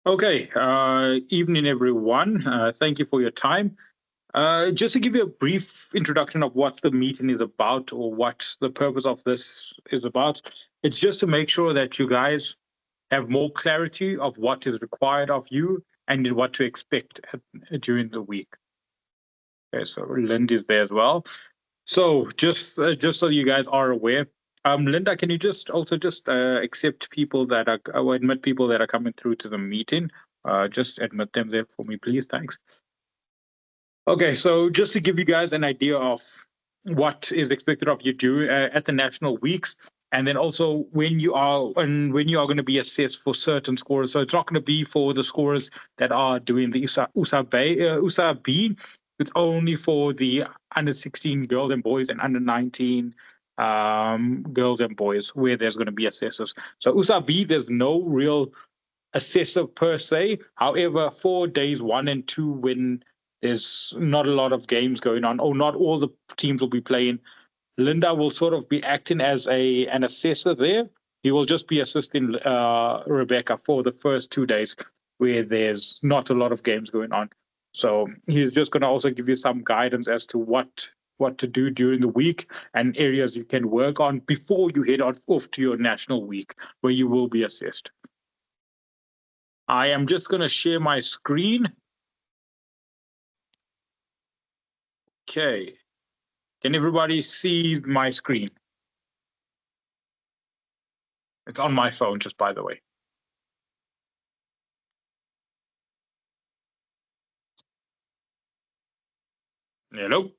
Okay, evening everyone. Thank you for your time. Just to give you a brief introduction of what the meeting is about or what the purpose of this is about, it's just to make sure that you guys have more clarity of what is required of you and what to expect during the week. Okay, so Linda is there as well. So just so you guys are aware, Linda, can you just also just accept people that are or admit people that are coming through to the meeting? Just admit them there for me, please. Thanks. Okay, so just to give you guys an idea of what is expected of you do at the national weeks, and then also when you are going to be assessed for certain scores. So it's not going to be for the scorers that are doing the USA B. It's only for the under 16 girls and boys and under 19 girls and boys where there's going to be assessors. So USA B, there's no real assessor per se. However, for days 1 and 2, when there's not a lot of games going on, or not all the teams will be playing, Linda will sort of be acting as an assessor there. He will just be assisting Rebecca for the first 2 days where there's not a lot of games going on. So he's just going to also give you some guidance as to what to do during the week and areas you can work on before you head off to your national week where you will be assessed. I am just going to share my screen. Okay. Can everybody see my screen? It's on my phone, just by the way. Hello?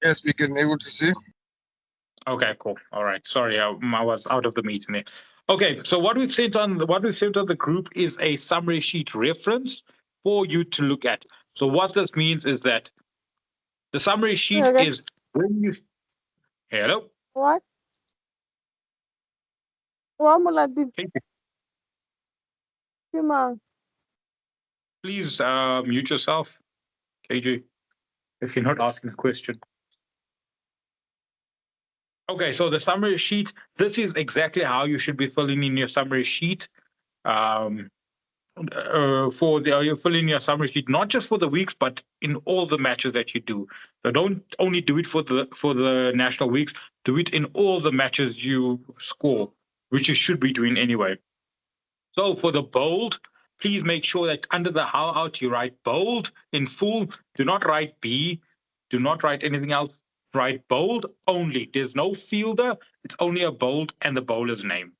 Yes, we can able to see. Okay, cool. All right. Sorry, I was out of the meeting there. Okay, so what we've sent on the group is a summary sheet reference for you to look at. So what this means is that the summary sheet Okay. is when you hello. What? What Muladi? Sima. Please mute yourself, KJ, if you're not asking a question. Okay, so the summary sheet, this is exactly how you should be filling in your summary sheet. You fill in your summary sheet not just for the weeks, but in all the matches that you do. So don't only do it for the national weeks. Do it in all the matches you score, which you should be doing anyway. So for the bold, please make sure that under the how out you write bold in full. Do not write B. Do not write anything else. Write bold only. There's no fielder. It's only a bold and the bowler's name.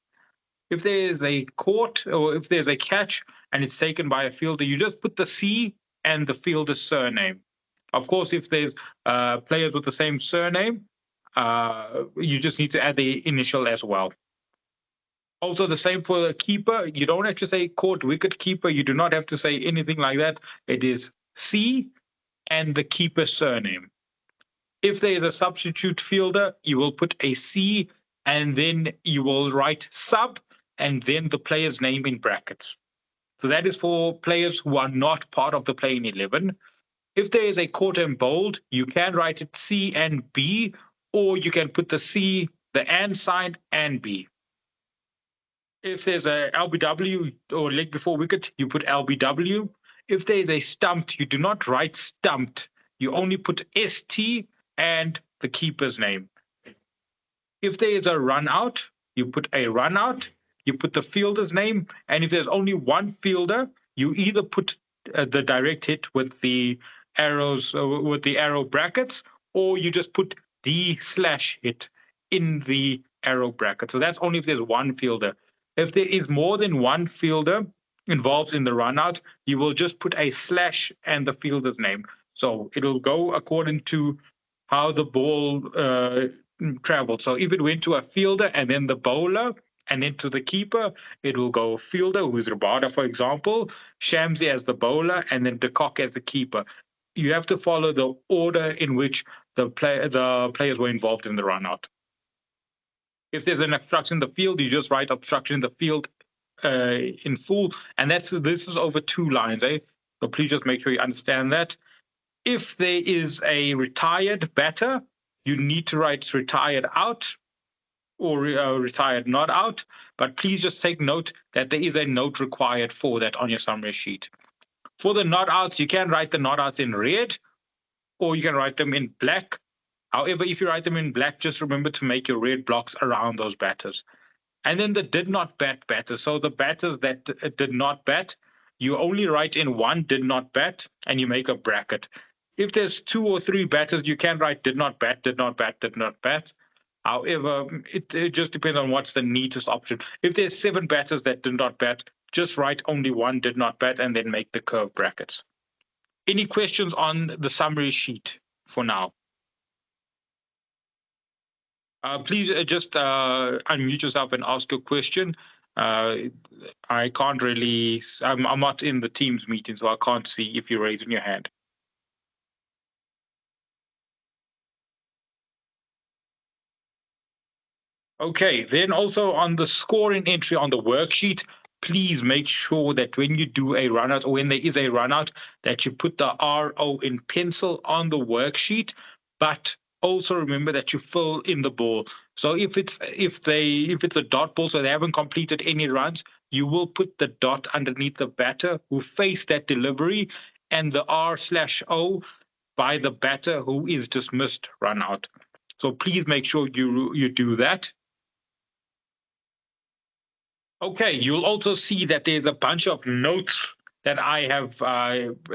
If there's a caught or if there's a catch and it's taken by a fielder, you just put the C and the fielder's surname. Of course, if there's players with the same surname, you just need to add the initial as well. Also, the same for the keeper. You don't have to say caught wicket keeper. You do not have to say anything like that. It is C and the keeper's surname. If there is a substitute fielder, you will put a C and then you will write sub and then the player's name in brackets. So that is for players who are not part of the playing 11. If there is a caught and bold, you can write it C and B, or you can put the C, the and sign, and B. If there's a LBW or leg before wicket, you put LBW. If there's a stumped, you do not write stumped. You only put ST and the keeper's name. If there is a run out, you put a run out, you put the fielder's name, and if there's only one fielder, you either put the direct hit with the arrows with the arrow brackets, or you just put D/hit in the arrow bracket. So that's only if there's one fielder. If there is more than one fielder involved in the run out, you will just put a slash and the fielder's name. So it'll go according to how the ball traveled. So if it went to a fielder and then the bowler and then to the keeper, it will go fielder, who is Rabada, for example, Shamsi as the bowler, and then De Kock as the keeper. You have to follow the order in which the players were involved in the run out. If there's an obstruction in the field, you just write obstruction in the field in full, and this is over 2 lines. So please just make sure you understand that. If there is a retired batter, you need to write retired out. or retired not out, but please just take note that there is a note required for that on your summary sheet. For the not outs, you can write the not outs in red, or you can write them in black. However, if you write them in black, just remember to make your red blocks around those batters. And then the did not bat batters. So the batters that did not bat, you only write in one did not bat, and you make a bracket. If there's 2 or 3 batters, you can write did not bat, did not bat, did not bat. However, it just depends on what's the neatest option. If there's 7 batters that did not bat, just write only one did not bat and then make the curve brackets. Any questions on the summary sheet for now? Please just unmute yourself and ask your question. I can't really, I'm not in the Teams meeting, so I can't see if you're raising your hand. Okay, then also on the scoring entry on the worksheet, please make sure that when you do a run out or when there is a run out, that you put the RO in pencil on the worksheet, but also remember that you fill in the ball. So if it's a dot ball, so they haven't completed any runs, you will put the dot underneath the batter who faced that delivery and the R/O by the batter who is dismissed run out. So please make sure you do that. Okay, you'll also see that there's a bunch of notes that I have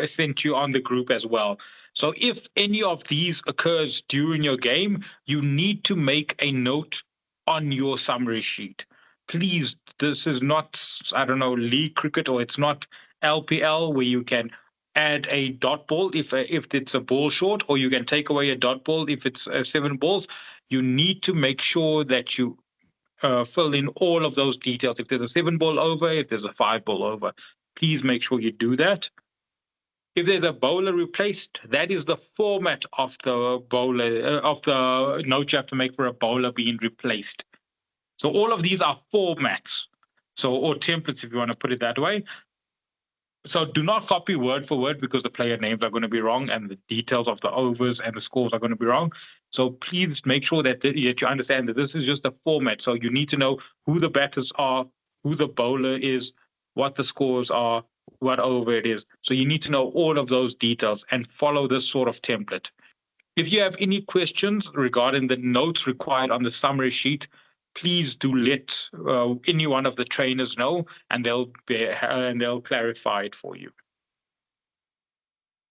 sent you on the group as well. So if any of these occurs during your game, you need to make a note on your summary sheet. Please, this is not, I don't know, league cricket, or it's not LPL where you can add a dot ball if it's a ball short, or you can take away a dot ball if it's 7 balls. You need to make sure that you fill in all of those details. If there's a 7 ball over, if there's a 5 ball over, please make sure you do that. If there's a bowler replaced, that is the format of the bowler of the note you have to make for a bowler being replaced. So all of these are formats, or templates if you want to put it that way. So do not copy word for word, because the player names are going to be wrong and the details of the overs and the scores are going to be wrong. So please make sure that you understand that this is just a format. So you need to know who the batters are, who the bowler is, what the scores are, what over it is. So you need to know all of those details and follow this sort of template. If you have any questions regarding the notes required on the summary sheet, please do let any one of the trainers know, and they'll clarify it for you.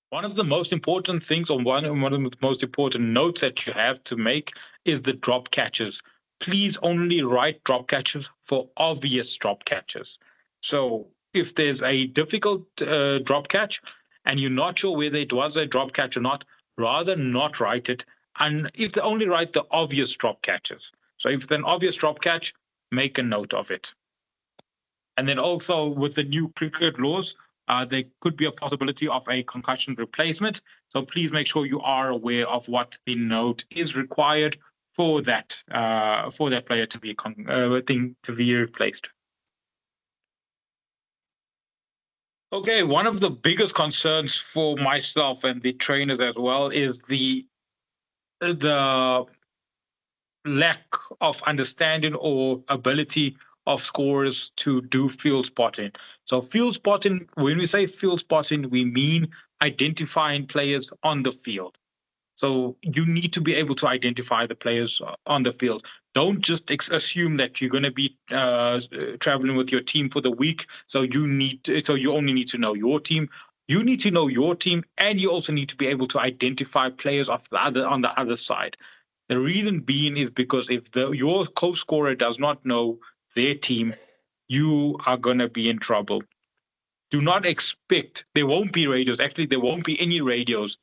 One of the most important things, or one of the most important notes that you have to make, is the drop catches. Please only write drop catches for obvious drop catches. So if there's a difficult drop catch and you're not sure whether it was a drop catch or not, rather not write it. And if they only write the obvious drop catches. So if it's an obvious drop catch, make a note of it. And then also with the new cricket laws, there could be a possibility of a concussion replacement. So please make sure you are aware of what the note is required for that player to be replaced. Okay, one of the biggest concerns for myself and the trainers as well is the lack of understanding or ability of scorers to do field spotting. So field spotting, when we say field spotting, we mean identifying players on the field. So you need to be able to identify the players on the field. Don't just assume that you're going to be traveling with your team for the week. So you only need to know your team. You need to know your team, and you also need to be able to identify players on the other side. The reason being is because if your co-scorer does not know their team, you are going to be in trouble. Do not expect, there won't be radios. Actually, there won't be any radios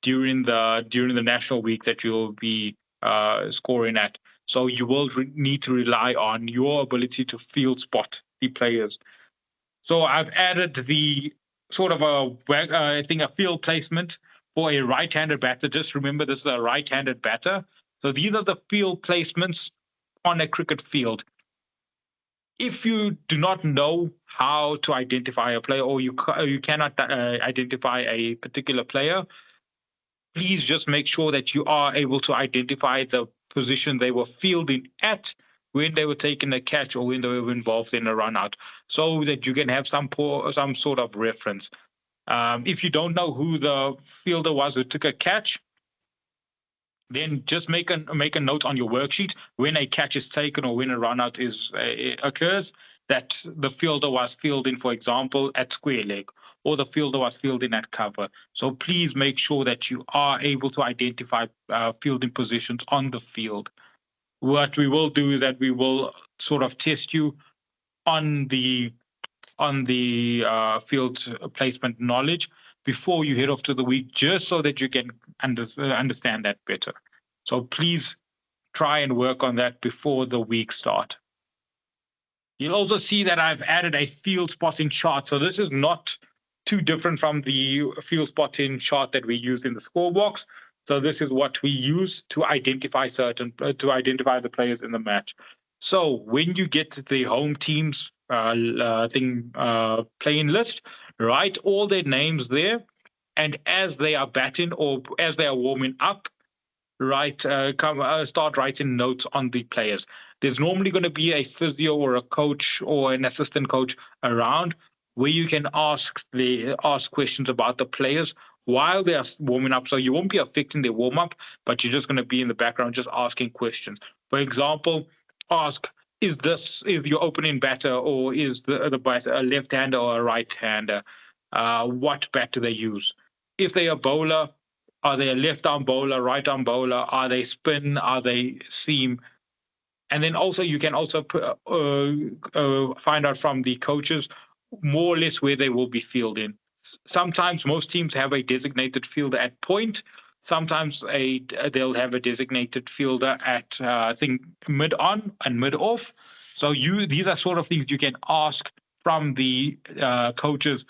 during the national week that you'll be scoring at. So you will need to rely on your ability to field spot the players. So I've added the sort of a field placement for a right-handed batter. Just remember, this is a right-handed batter. So these are the field placements on a cricket field. If you do not know how to identify a player, or you cannot identify a particular player, please just make sure that you are able to identify the position they were fielding at when they were taking a catch or when they were involved in a run out, so that you can have some sort of reference. If you don't know who the fielder was who took a catch, then just make a note on your worksheet when a catch is taken or when a run out occurs, that the fielder was fielding, for example, at square leg, or the fielder was fielding at cover. So please make sure that you are able to identify fielding positions on the field. What we will do is that we will sort of test you on the field placement knowledge before you head off to the week, just so that you can understand that better. So please try and work on that before the week start. You'll also see that I've added a field spotting chart. So this is not too different from the field spotting chart that we use in the score box. So this is what we use to identify the players in the match. So when you get to the home team's playing list, write all their names there, and as they are batting or as they are warming up, start writing notes on the players. There's normally going to be a physio or a coach or an assistant coach around where you can ask questions about the players while they are warming up. So you won't be affecting their warm up, but you're just going to be in the background just asking questions. For example, ask, is your opening batter, or is the batter a left-hander or a right-hander? What bat do they use? If they are bowler, are they a left-arm bowler, right-arm bowler? Are they spin? Are they seam? And then also you can also find out from the coaches more or less where they will be fielding. Sometimes most teams have a designated fielder at point. Sometimes they'll have a designated fielder at I think mid on and mid off. So these are sort of things you can ask from the coaches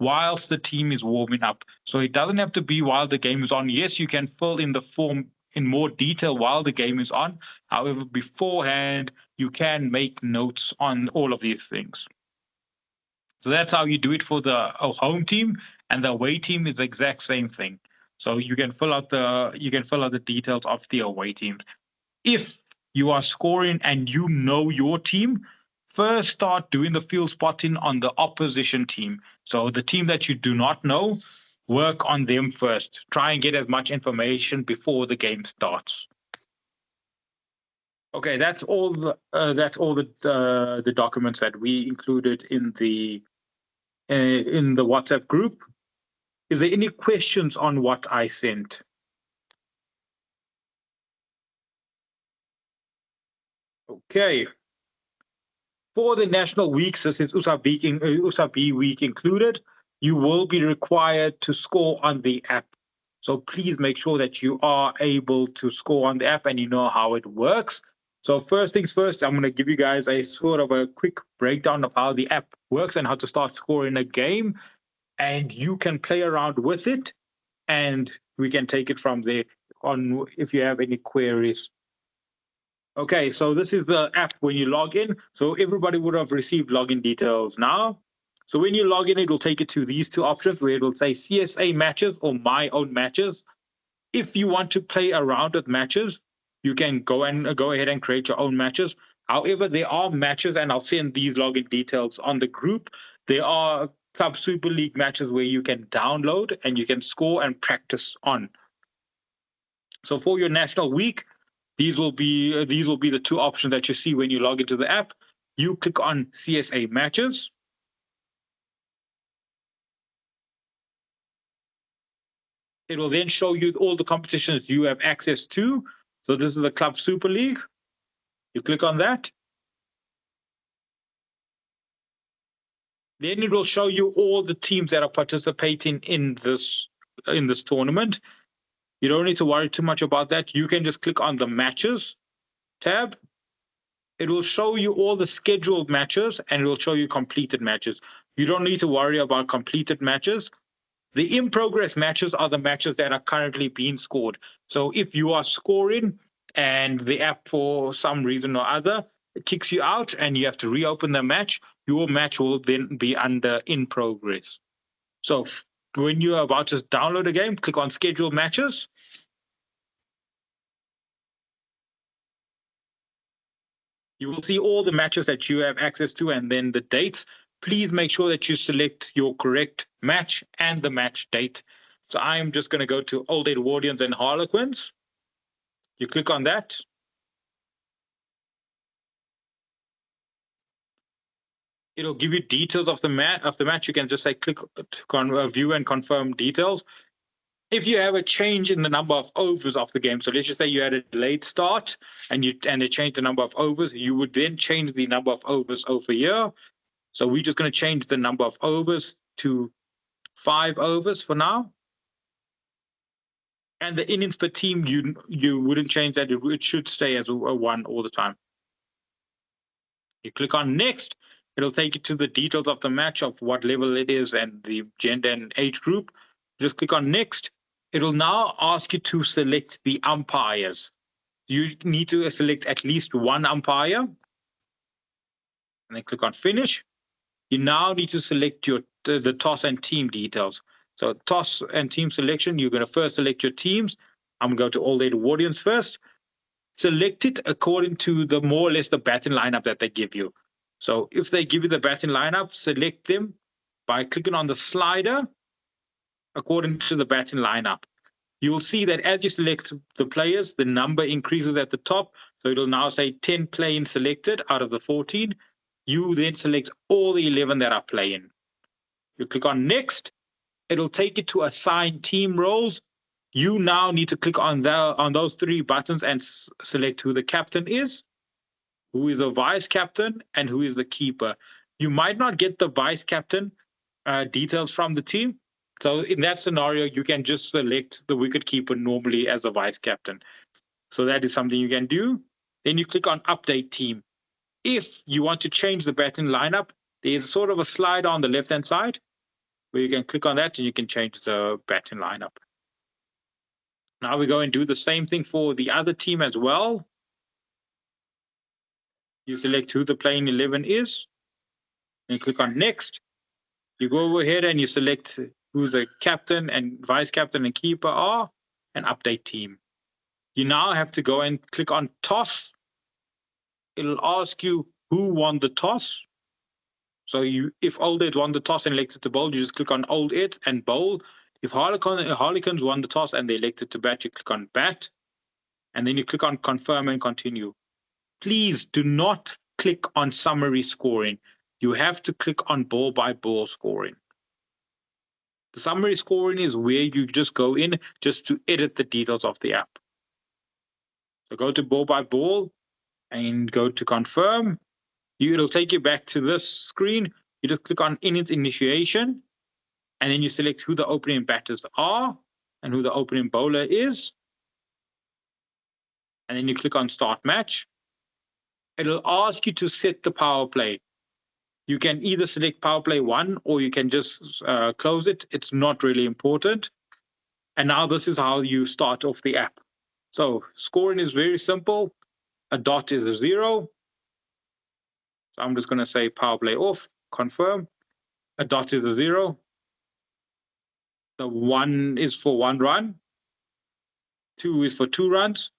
whilst the team is warming up. So it doesn't have to be while the game is on. Yes, you can fill in the form in more detail while the game is on. However, beforehand, you can make notes on all of these things. So that's how you do it for the home team, and the away team is the exact same thing. So you can fill out the details of the away teams. If you are scoring and you know your team, first start doing the field spotting on the opposition team. So the team that you do not know, work on them first. Try and get as much information before the game starts. Okay, that's all the documents that we included in the WhatsApp group. Is there any questions on what I sent? Okay. For the national weeks, since USAB week included, you will be required to score on the app. So please make sure that you are able to score on the app and you know how it works. So first things first, I'm going to give you guys a sort of a quick breakdown of how the app works and how to start scoring a game. And you can play around with it, and we can take it from there on if you have any queries. Okay, so this is the app when you log in. So everybody would have received login details now. So when you log in, it will take you to these two options where it will say CSA matches or my own matches. If you want to play around with matches, you can go ahead and create your own matches. However, there are matches, and I'll send these login details on the group. There are Club Super League matches where you can download and you can score and practice on. So for your national week, these will be the two options that you see when you log into the app. You click on CSA matches. It will then show you all the competitions you have access to. So this is the Club Super League. You click on that. Then it will show you all the teams that are participating in this tournament. You don't need to worry too much about that. You can just click on the matches tab. It will show you all the scheduled matches, and it will show you completed matches. You don't need to worry about completed matches. The in-progress matches are the matches that are currently being scored. So if you are scoring and the app, for some reason or other, kicks you out and you have to reopen the match, your match will then be under in progress. So when you're about to download a game, click on schedule matches. You will see all the matches that you have access to and then the dates. Please make sure that you select your correct match and the match date. So I'm just going to go to Old Edwardians and Harlequins. You click on that. It'll give you details of the match. You can just say click on view and confirm details. If you have a change in the number of overs of the game, so let's just say you had a delayed start and they changed the number of overs, you would then change the number of overs over here. So we're just going to change the number of overs to 5 overs for now. And the innings per team, you wouldn't change that. It should stay as a 1 all the time. You click on next. It'll take you to the details of the match, of what level it is and the gender and age group. Just click on next. It'll now ask you to select the umpires. You need to select at least one umpire. And then click on finish. You now need to select the toss and team details. So toss and team selection, you're going to first select your teams. I'm going to go to Old Edwardians first. Select it according to the more or less the batting lineup that they give you. So if they give you the batting lineup, select them by clicking on the slider according to the batting lineup. You'll see that as you select the players, the number increases at the top. So it'll now say 10 playing selected out of the 14. You then select all the 11 that are playing. You click on next. It'll take you to assign team roles. You now need to click on those 3 buttons and select who the captain is, who is a vice captain, and who is the keeper. You might not get the vice captain details from the team. So in that scenario, you can just select the wicket keeper normally as a vice captain. So that is something you can do. Then you click on update team. If you want to change the batting lineup, there's sort of a slider on the left-hand side where you can click on that and you can change the batting lineup. Now we go and do the same thing for the other team as well. You select who the playing 11 is, and click on next. You go over here and you select who the captain and vice captain and keeper are, and update team. You now have to go and click on toss. It'll ask you who won the toss. So if Old Ed won the toss and elected to bowl, you just click on Old Ed and bowl. If Harlequins won the toss and they elected to bat, you click on bat. And then you click on confirm and continue. Please do not click on summary scoring. You have to click on ball by ball scoring. The summary scoring is where you just go in just to edit the details of the app. So go to ball by ball and go to confirm. It'll take you back to this screen. You just click on innings initiation, and then you select who the opening batters are and who the opening bowler is. And then you click on start match. It'll ask you to set the power play. You can either select power play 1 or you can just close it. It's not really important. And now this is how you start off the app. So scoring is very simple. A dot is a 0. So I'm just going to say power play off, confirm. A dot is a 0. The 1 is for 1 run. 2 is for 2 runs.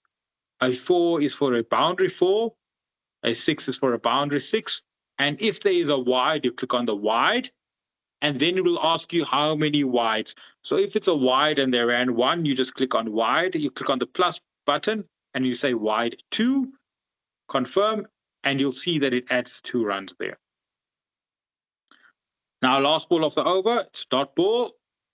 A 4 is for a boundary 4. A 6 is for a boundary 6. And if there is a wide, you click on the wide, and then it will ask you how many wides. So if it's a wide and they ran 1, you just click on wide. You click on the plus button and you say wide 2, confirm, and you'll see that it adds 2 runs there. Now, last ball of the over, it's dot ball.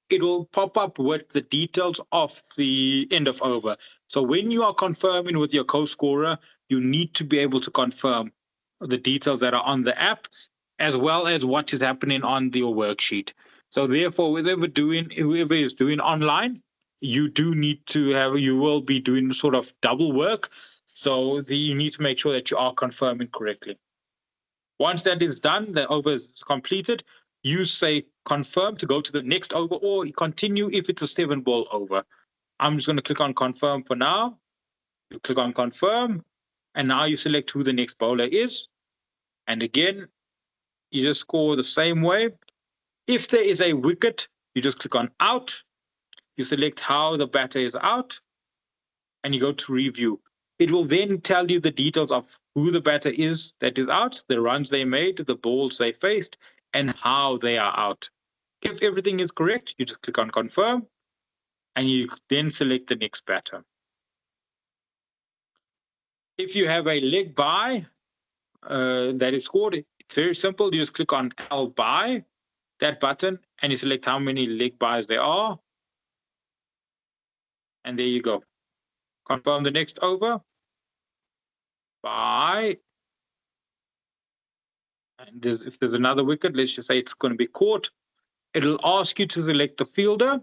It will pop up with the details of the end of over. So when you are confirming with your co-scorer, you need to be able to confirm the details that are on the app, as well as what is happening on your worksheet. So therefore, whoever is doing online, you will be doing sort of double work. So you need to make sure that you are confirming correctly. Once that is done, the over is completed. You say confirm to go to the next over, or continue if it's a 7-ball over. I'm just going to click on confirm for now. You click on confirm, and now you select who the next bowler is. And again, you just score the same way. If there is a wicket, you just click on out. You select how the batter is out, and you go to review. It will then tell you the details of who the batter is that is out, the runs they made, the balls they faced, and how they are out. If everything is correct, you just click on confirm, and you then select the next batter. If you have a leg bye that is scored, it's very simple. You just click on L bye, that button, and you select how many leg byes there are. And there you go. Confirm the next over. Bye. And if there's another wicket, let's just say it's going to be caught. It'll ask you to select the fielder.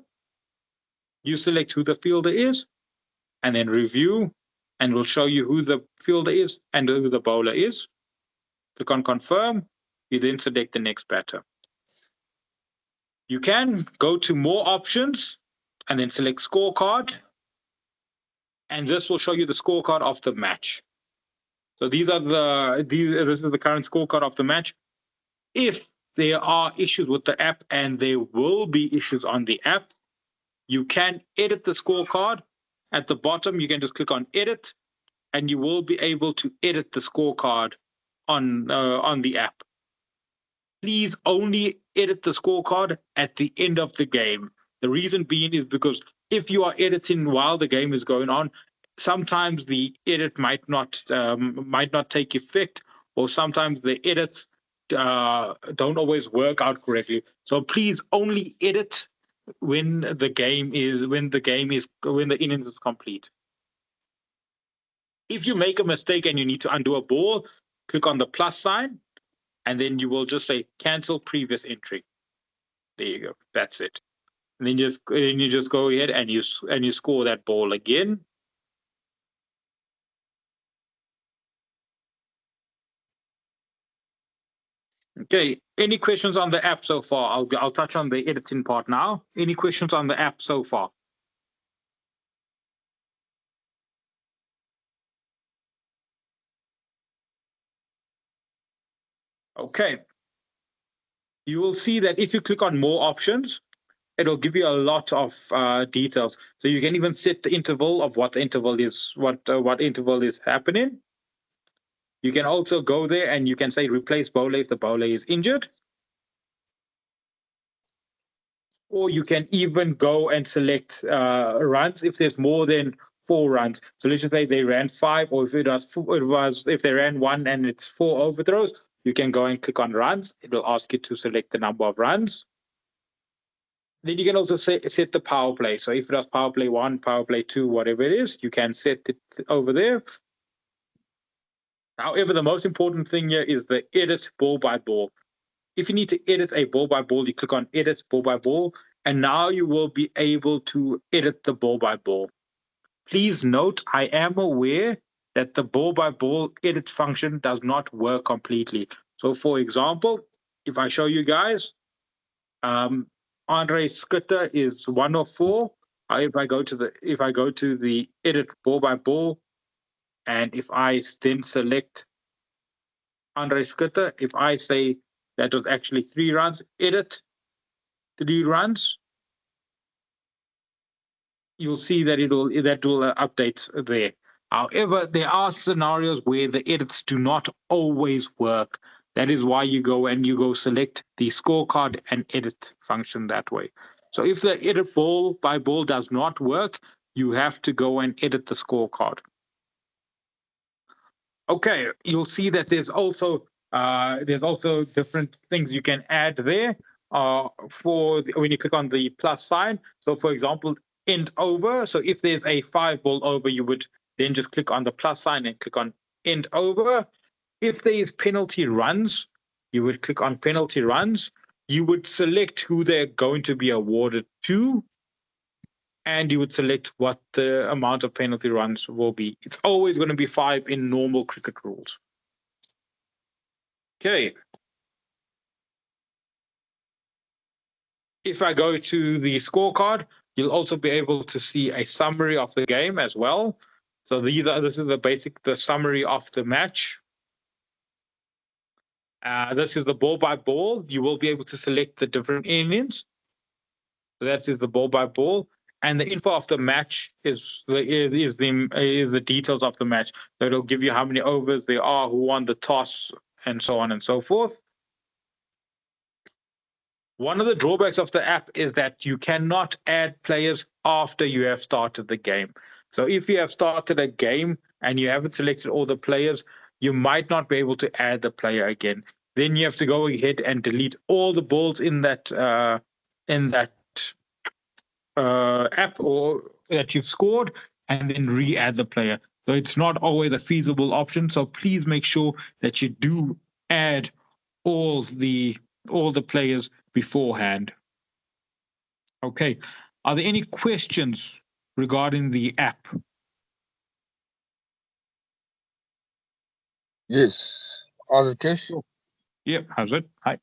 You select who the fielder is, and then review, and we'll show you who the fielder is and who the bowler is. Click on confirm. You then select the next batter. You can go to more options and then select scorecard. And this will show you the scorecard of the match. So this is the current scorecard of the match. If there are issues with the app, and there will be issues on the app, you can edit the scorecard. At the bottom, you can just click on edit, and you will be able to edit the scorecard on the app. Please only edit the scorecard at the end of the game. The reason being is because if you are editing while the game is going on, sometimes the edit might not take effect, or sometimes the edits don't always work out correctly. So please only edit when the innings is complete. If you make a mistake and you need to undo a ball, click on the plus sign, and then you will just say cancel previous entry. There you go. That's it. And then you just go ahead and you score that ball again. Okay. Any questions on the app so far? I'll touch on the editing part now. Any questions on the app so far? Okay. You will see that if you click on more options, it'll give you a lot of details. So you can even set the interval of what the interval is, what interval is happening. You can also go there and you can say replace bowler if the bowler is injured. Or you can even go and select runs if there's more than 4 runs. So let's just say they ran 5, or if if they ran 1 and it's 4 overthrows, you can go and click on runs. It will ask you to select the number of runs. Then you can also set the power play. So if it was power play 1, power play 2, whatever it is, you can set it over there. However, the most important thing here is the edit ball by ball. If you need to edit a ball by ball, you click on edit ball by ball, and now you will be able to edit the ball by ball. Please note, I am aware that the ball by ball edit function does not work completely. So for example, if I show you guys, Andre Schutter is 1 of 4. If I go to the edit ball by ball, and if I then select Andre Schutter, if I say that was actually 3 runs, edit 3 runs, you'll see that that will update there. However, there are scenarios where the edits do not always work. That is why you go select the scorecard and edit function that way. So if the edit ball by ball does not work, you have to go and edit the scorecard. Okay, you'll see that there's also different things you can add there when you click on the plus sign. So for example, end over. So if there's a 5-ball over, you would then just click on the plus sign and click on end over. If there is penalty runs, you would click on penalty runs. You would select who they're going to be awarded to, and you would select what the amount of penalty runs will be. It's always going to be 5 in normal cricket rules. Okay. If I go to the scorecard, you'll also be able to see a summary of the game as well. So this is the summary of the match. This is the ball by ball. You will be able to select the different innings. So that is the ball by ball. and the info of the match is the details of the match. So it'll give you how many overs there are, who won the toss, and so on and so forth. One of the drawbacks of the app is that you cannot add players after you have started the game. So if you have started a game and you haven't selected all the players, you might not be able to add the player again. Then you have to go ahead and delete all the balls in that app or that you've scored, and then re-add the player. So it's not always a feasible option. So please make sure that you do add all the players beforehand. Okay. Are there any questions regarding the app? Yes. Other case? Yep. How's it? Hi.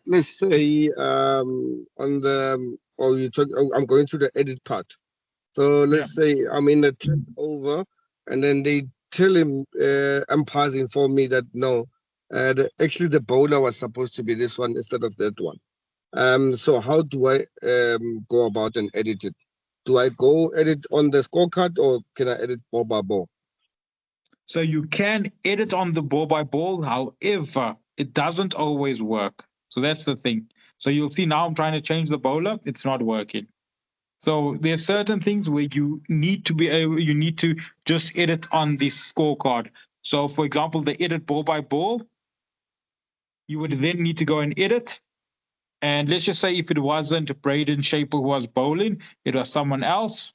Let's say on the I'm going to the edit part. So let's say I'm in the 10th over, and then they tell him umpires inform me that no, actually the bowler was supposed to be this one instead of that one. So how do I go about and edit it? Do I go edit on the scorecard, or can I edit ball by ball? So you can edit on the ball by ball. However, it doesn't always work. So that's the thing. So you'll see now I'm trying to change the bowler. It's not working. So there are certain things where you need to just edit on the scorecard. So for example, the edit ball by ball, you would then need to go and edit. And let's just say if it wasn't Braden Shaper who was bowling, it was someone else.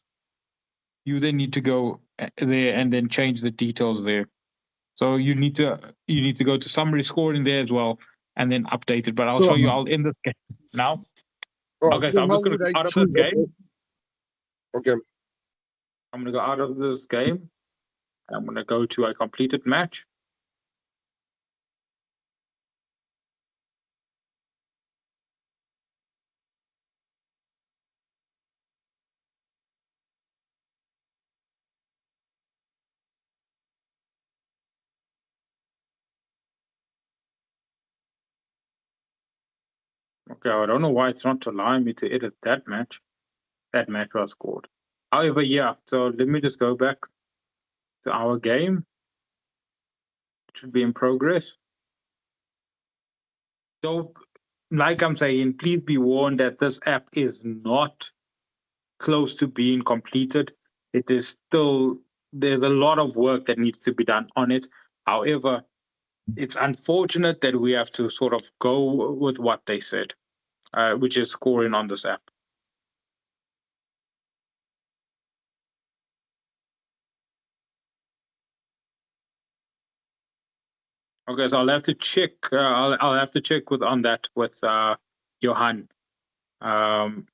You then need to go there and then change the details there. So you need to go to summary scoring there as well and then update it. But I'll show you. I'll end this game now. Okay, so I'm just going to go out of this game. Okay. I'm going to go out of this game. I'm going to go to a completed match. Okay, I don't know why it's not allowing me to edit that match. That match was scored. However, yeah, so let me just go back to our game. It should be in progress. So, like I'm saying, please be warned that this app is not close to being completed. It is still, there's a lot of work that needs to be done on it. However, it's unfortunate that we have to sort of go with what they said, which is scoring on this app. Okay, so I'll have to check. I'll have to check on that with Johan,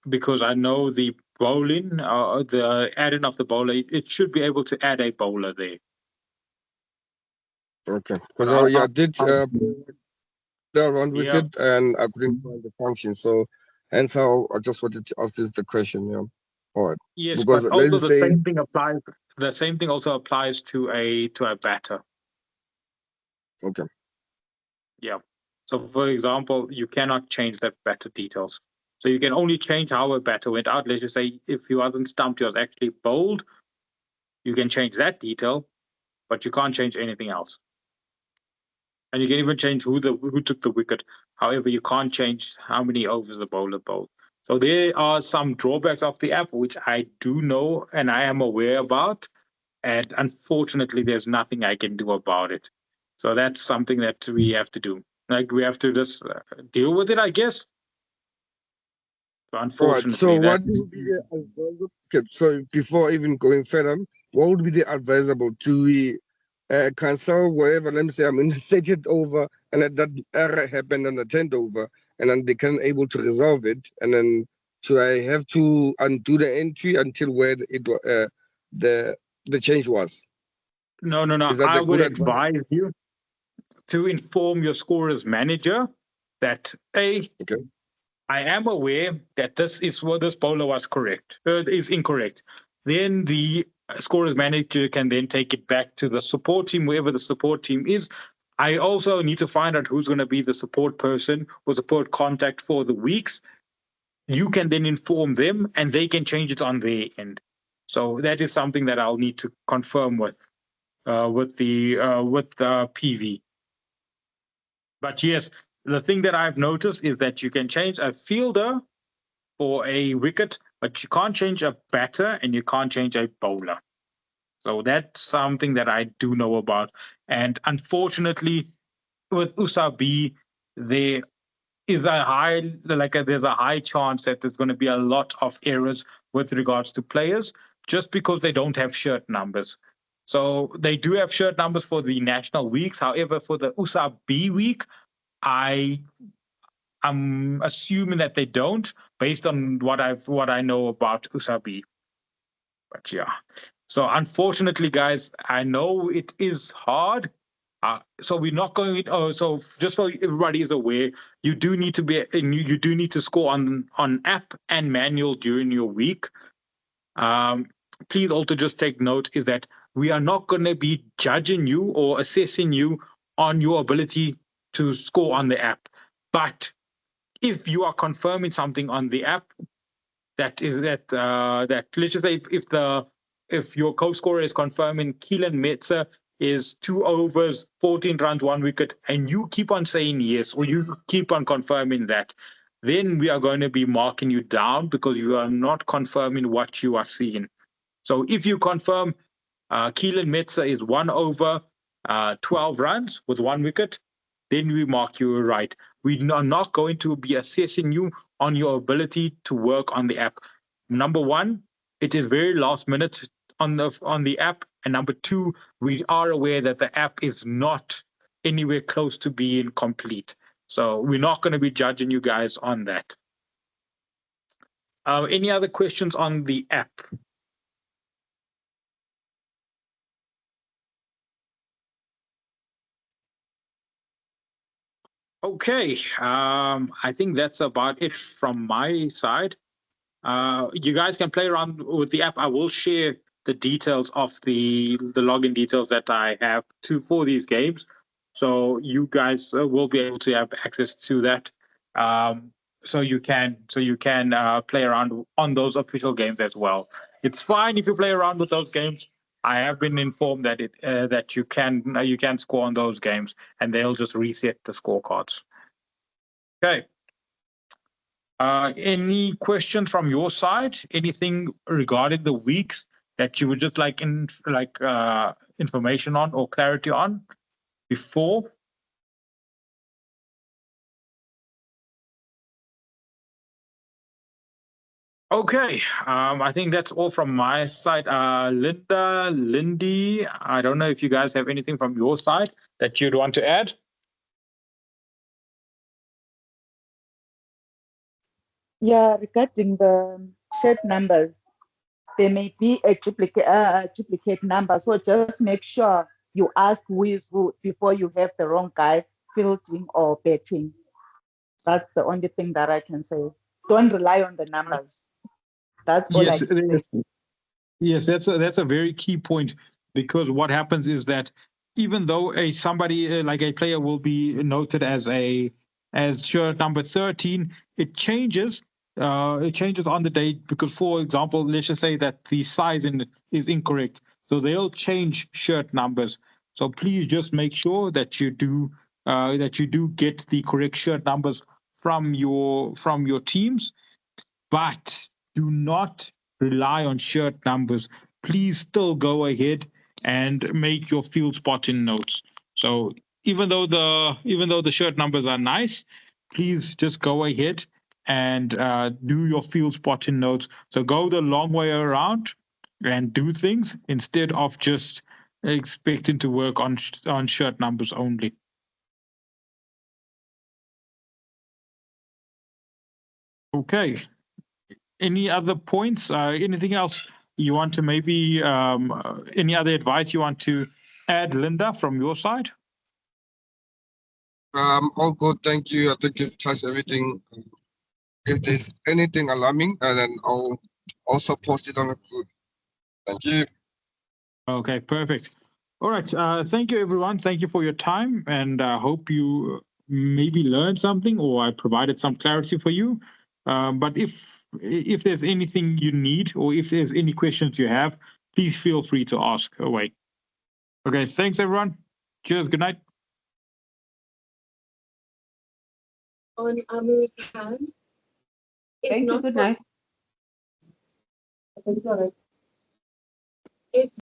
because I know the bowling, the add-in of the bowler, it should be able to add a bowler there. Okay, because I did around with it and I couldn't find the function, so hence how I just wanted to ask the question. Yeah, all right. Yes, because but also the same thing applies. The same thing also applies to a batter. Okay. Yeah. So, for example, you cannot change that batter details. So you can only change how a batter went out. Let's just say if he wasn't stumped, he was actually bowled. You can change that detail, but you can't change anything else. And you can even change who took the wicket. However, you can't change how many overs the bowler bowled. So there are some drawbacks of the app, which I do know and I am aware about. And unfortunately, there's nothing I can do about it. So that's something that we have to do. Like we have to just deal with it, I guess. So unfortunately, so what would be the advisable? Okay, so before even going further, what would be the advisable? Do we cancel wherever? Let me say I'm in the 30th over, and that error happened on the 10th over, and then they can't able to resolve it, and then so I have to undo the entry until where it the change was. No. I would advise you to inform your scorer's manager that I am aware that this bowler was correct. Is incorrect. Then the scorer's manager can then take it back to the support team, wherever the support team is. I also need to find out who's going to be the support person or support contact for the weeks. you can then inform them and they can change it on their end. So that is something that I'll need to confirm with the PV. But yes, the thing that I've noticed is that you can change a fielder for a wicket, but you can't change a batter and you can't change a bowler. So that's something that I do know about. And unfortunately, with USA B, there is a high there's a high chance that there's going to be a lot of errors with regards to players just because they don't have shirt numbers. So they do have shirt numbers for the national weeks. However, for the USA B week, I'm assuming that they don't, based on what I know about USA B. But yeah. So unfortunately, guys, I know it is hard. So we're not going. Oh, so just so everybody is aware, you do need to be. You do need to score on app and manual during your week. Please also just take note is that we are not going to be judging you or assessing you on your ability to score on the app. But if you are confirming something on the app, that let's just say if your co-scorer is confirming Keelan Metzer is 2 overs, 14 runs, 1 wicket, and you keep on saying yes, or you keep on confirming that, then we are going to be marking you down because you are not confirming what you are seeing. So if you confirm Keelan Metzer is 1 over, 12 runs with 1 wicket, then we mark you right. We are not going to be assessing you on your ability to work on the app. Number one, it is very last minute on the app, and number two, we are aware that the app is not anywhere close to being complete. So we're not going to be judging you guys on that. Any other questions on the app? Okay, I think that's about it from my side. You guys can play around with the app. I will share the details of the login details that I have for these games, so you guys will be able to have access to that. So you can play around on those official games as well. It's fine if you play around with those games. I have been informed that that you can score on those games, and they'll just reset the scorecards. Okay. Any questions from your side? Anything regarding the weeks that you would just like information on or clarity on before? Okay, I think that's all from my side. Linda, Lindy, I don't know if you guys have anything from your side that you'd want to add. Yeah, regarding the shirt numbers, there may be a duplicate number. So just make sure you ask who is who before you have the wrong guy fielding or betting. That's the only thing that I can say. Don't rely on the numbers. That's all I can say. Yes, that's a very key point, because what happens is that even though somebody like a player will be noted as shirt number 13, it changes. It changes on the day because, for example, let's just say that the size is incorrect, so they'll change shirt numbers. So please just make sure that you do get the correct shirt numbers from your teams, but do not rely on shirt numbers. Please still go ahead and make your field spotting notes. So even though the shirt numbers are nice, please just go ahead and do your field spotting notes. So go the long way around and do things instead of just expecting to work on shirt numbers only. Okay. Any other points? Anything else you want to maybe any other advice you want to add, Linda, from your side? All good, thank you. I think you've touched everything. If there's anything alarming, and then I'll also post it on the group. Thank you. Okay, perfect. All right. Thank you, everyone. Thank you for your time, and I hope you maybe learned something or I provided some clarity for you. But if there's anything you need or if there's any questions you have, please feel free to ask away. Okay, thanks everyone. Cheers. Good night. On Amu's hand. Thank you. Good night. It's